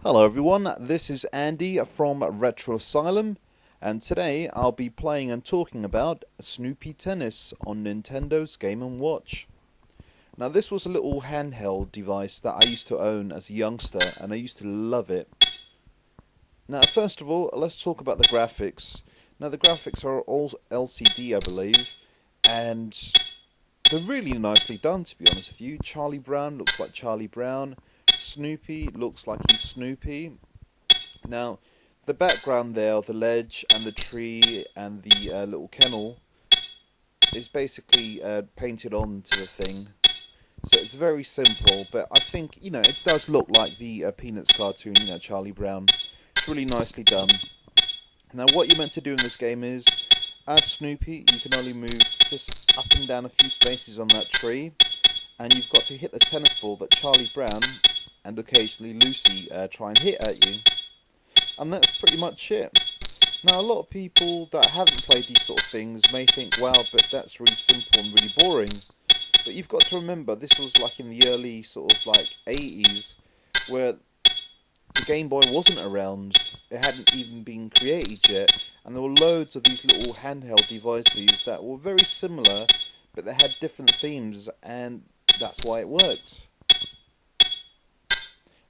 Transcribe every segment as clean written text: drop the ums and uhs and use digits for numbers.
Hello everyone, this is Andy from Retro Asylum, and today I'll be playing and talking about Snoopy Tennis on Nintendo's Game & Watch. Now this was a little handheld device that I used to own as a youngster, and I used to love it. Now first of all, let's talk about the graphics. Now the graphics are all LCD, I believe, and they're really nicely done, to be honest with you. Charlie Brown looks like Charlie Brown. Snoopy looks like he's Snoopy. Now, the background there, the ledge and the tree and the little kennel, is basically painted onto the thing. So it's very simple, but I think, it does look like the Peanuts cartoon, Charlie Brown. It's really nicely done. Now, what you're meant to do in this game is, as Snoopy, you can only move just up and down a few spaces on that tree, and you've got to hit the tennis ball that Charlie Brown and occasionally Lucy try and hit at you. And that's pretty much it. Now, a lot of people that haven't played these sort of things may think, wow, but that's really simple and really boring. But you've got to remember, this was like in the early sort of like 80s, where the Game Boy wasn't around. It hadn't even been created yet. And there were loads of these little handheld devices that were very similar, but they had different themes, and that's why it works.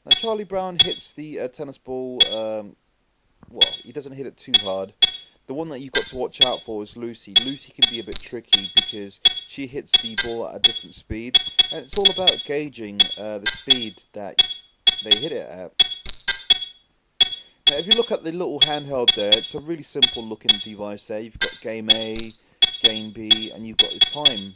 Now Charlie Brown hits the tennis ball, well, he doesn't hit it too hard. The one that you've got to watch out for is Lucy. Lucy can be a bit tricky because she hits the ball at a different speed, and it's all about gauging the speed that they hit it at. Now if you look at the little handheld there, it's a really simple looking device there. You've got game A, game B, and you've got your time.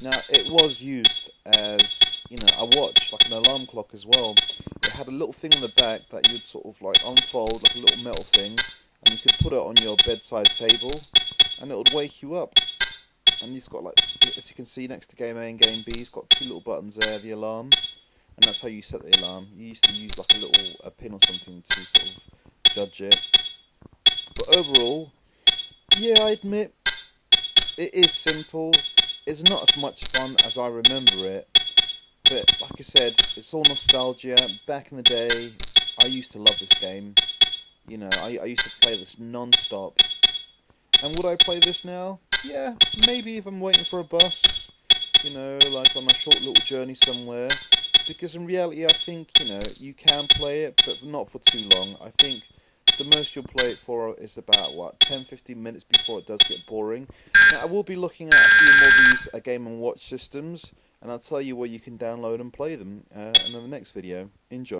Now it was used as, a watch, like an alarm clock as well. It had a little thing on the back that you'd sort of like unfold, like a little metal thing, and you could put it on your bedside table, and it would wake you up. And it's got, like, as you can see next to game A and game B, it's got two little buttons there, the alarm, and that's how you set the alarm. You used to use like a little pin or something to sort of judge it. But overall, yeah, I admit, it is simple. It's not as much fun as I remember it, but like I said, it's all nostalgia. Back in the day, I used to love this game. I used to play this non-stop. And would I play this now? Yeah, maybe if I'm waiting for a bus, like on a short little journey somewhere. Because in reality, I think, you can play it, but not for too long. I think the most you'll play it for is about, 10-15 minutes before it does get boring. Now, I will be looking at a few more of these Game & Watch systems, and I'll tell you where you can download and play them in the next video. Enjoy.